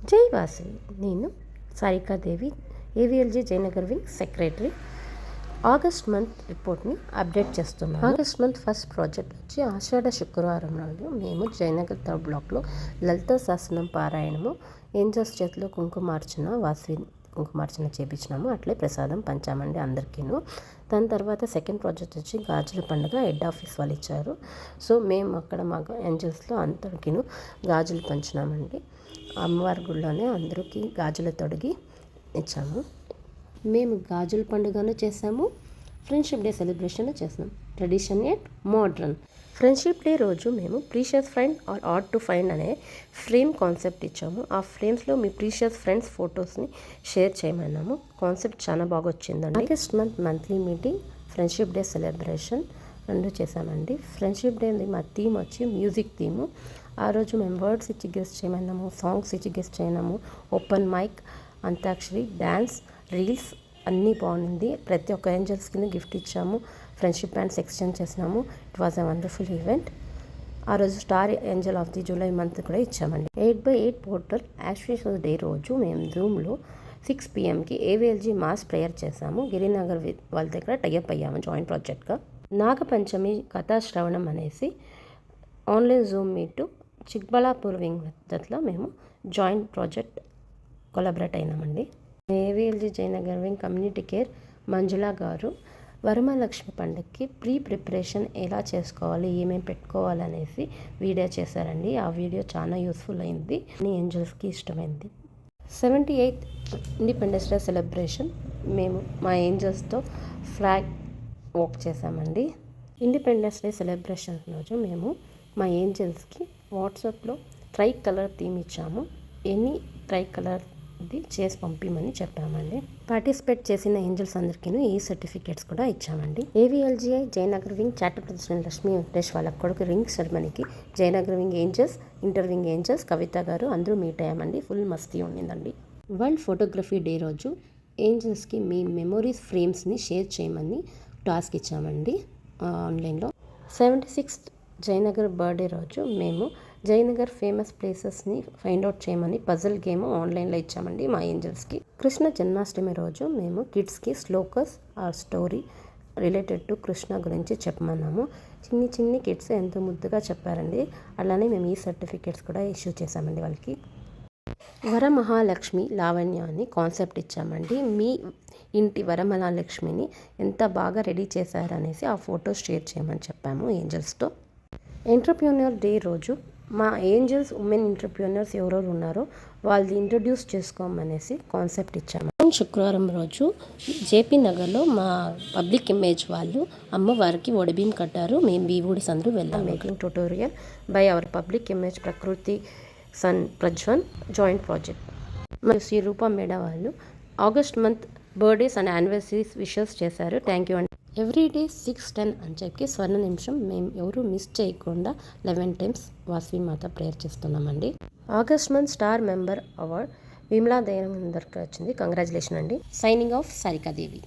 జై వాసవి. నేను Sarikadevi, AVLG Jayanagar wing secretary. August month రిపోర్ట్ని అప్డేట్ చేస్తున్నాను. ఆగస్ట్ మంత్ ఫస్ట్ ప్రాజెక్ట్ వచ్చి ఆషాఢ శుక్రవారం నాడు మేము జయనగర్ థర్డ్ బ్లాక్లో లలిత శాసనం పారాయణము, ఏంజల్స్ చేతిలో కుంకుమార్చన, వాసవి కుంకుమార్చన చేపించినాము. అట్లే ప్రసాదం పంచామండి అందరికీను. దాని తర్వాత సెకండ్ ప్రాజెక్ట్ వచ్చి గాజుల పండుగ హెడ్ ఆఫీస్ వాళ్ళు ఇచ్చారు. సో మేము అక్కడ మా ఏంజల్స్లో అందరికీను గాజులు పంచినామండి. అమ్మవారి గుడిలోనే అందరికీ గాజుల తొడిగి ఇచ్చాము. మేము గాజుల పండుగను చేసాము, ఫ్రెండ్షిప్ డే సెలబ్రేషన్ చేసాము. Tradition at modern. Friendship day రోజు మేము precious friend or art to find అనే ఫ్రేమ్ కాన్సెప్ట్ ఇచ్చాము. ఆ ఫ్రేమ్స్లో మీ ప్రీషియస్ ఫ్రెండ్స్ ఫొటోస్ని షేర్ చేయమన్నాము. కాన్సెప్ట్ చాలా బాగా వచ్చిందండి. August monthly meeting, friendship day celebration రెండు చేసామండి. ఫ్రెండ్షిప్ డే మా థీమ్ వచ్చి మ్యూజిక్ థీము. ఆ రోజు మేము వర్డ్స్ ఇచ్చి గెస్ట్ చేయమన్నాము, సాంగ్స్ ఇచ్చి గెస్ట్ చేయనాము, open mic, Antakshari, dance, reels అన్నీ బాగుంది. ప్రతి ఒక్క ఏంజల్స్ కింద గిఫ్ట్ ఇచ్చాము. ఫ్రెండ్షిప్ బ్యాండ్స్ ఎక్స్చేంజ్ చేసినాము. It was a wonderful event. ఆ రోజు star Angel of the July month కూడా ఇచ్చామండి. 8/8 పోర్టల్ యాష్యూషల్ డే రోజు మేము జూమ్లో 6 PM ఏవిఎల్జీ మాస్ ప్రేయర్ చేసాము. గిరినగర్ వాళ్ళ దగ్గర టైఅప్ అయ్యాము జాయింట్ ప్రాజెక్ట్గా. నాగపంచమి కథాశ్రవణం అనేసి online zoom meet Chikballapur wing మద్దతులో మేము జాయింట్ ప్రాజెక్ట్ కొలాబరేట్ అయినామండి. AVLG Jayanagar wing community care Manjula గారు వరమహాలక్ష్మి పండుగకి ప్రిపరేషన్ ఎలా చేసుకోవాలి, ఏమేమి పెట్టుకోవాలనేసి వీడియో చేశారండి. ఆ వీడియో చాలా యూస్ఫుల్ అయింది, ఏంజల్స్కి ఇష్టమైంది. 78th ఇండిపెండెన్స్ డే సెలబ్రేషన్ మేము మా ఏంజల్స్తో ఫ్లాగ్ వాక్ చేసామండి. ఇండిపెండెన్స్ డే సెలబ్రేషన్ రోజు మేము మా ఏంజల్స్కి వాట్సాప్లో ట్రై కలర్ థీమ్ ఇచ్చాము. ఎనీ ట్రై కలర్ది చేసి పంపిమని చెప్పామండి. పార్టిసిపేట్ చేసిన ఏంజల్స్ అందరికీ ఈ సర్టిఫికేట్స్ కూడా ఇచ్చామండి. AVLGI Jayanagar wing charter president Lakshmi Venkatesh వాళ్ళ కొడుకు రింగ్ సెరమనీకి Jayanagar wing angels, inter wing angels, Kavitha గారు అందరూ మీట్ అయ్యామండి. ఫుల్ మస్తీ ఉండిందండి. వరల్డ్ ఫోటోగ్రఫీ డే రోజు ఏంజల్స్కి మీ మెమొరీస్ ఫ్రేమ్స్ని షేర్ చేయమని టాస్క్ ఇచ్చామండి ఆన్లైన్లో. 76th జయనగర్ బర్త్డే రోజు మేము జయనగర్ ఫేమస్ ప్లేసెస్ని ఫైండ్ అవుట్ చేయమని పజిల్ గేమ్ ఆన్లైన్లో ఇచ్చామండి మా ఏంజల్స్కి. కృష్ణ జన్మాష్టమి రోజు మేము కిడ్స్కి స్లోకస్ ఆ స్టోరీ రిలేటెడ్ టు కృష్ణ గురించి చెప్పమన్నాము. చిన్ని కిడ్స్ ఎంతో ముద్దుగా చెప్పారండి. అలానే మేము ఈ సర్టిఫికేట్స్ కూడా ఇష్యూ చేసామండి వాళ్ళకి. వరమహాలక్ష్మి లావణ్య అని కాన్సెప్ట్ ఇచ్చామండి. మీ ఇంటి వరమహాలక్ష్మిని ఎంత బాగా రెడీ చేశారనేసి ఆ ఫొటోస్ షేర్ చేయమని చెప్పాము ఏంజల్స్తో. ఎంటర్ప్రెన్యూర్ డే రోజు మా ఏంజల్స్ ఉమెన్ ఎంటర్ప్రెన్యూర్స్ ఎవరెవరు ఉన్నారో వాళ్ళది ఇంట్రడ్యూస్ చేసుకోమనేసి కాన్సెప్ట్ ఇచ్చాము. శుక్రవారం రోజు జేపీ నగర్లో మా పబ్లిక్ ఇమేజ్ వాళ్ళు అమ్మవారికి ఒడిబీం కట్టారు. మేము బీవూడిస్ అందరూ వెళ్ళాం. Making tutorial by our public image ప్రకృతి సన్ ప్రజ్వన్ జాయింట్ ప్రాజెక్ట్. మరియు శ్రీ రూపా మేడ వాళ్ళు August month birthdays and anniversaries wishes చేశారు. థ్యాంక్ యూ అండి. ఎవ్రీడే 6:10 అని చెప్పి స్వర్ణ నిమిషం మేము ఎవరు మిస్ చేయకుండా 11 times వాసవి మాత ప్రేయర్ చేస్తున్నామండి. August month star member award Vimala దయానందర్కి వచ్చింది. కంగ్రాచులేషన్ అండి. Signing off సారికాదేవి.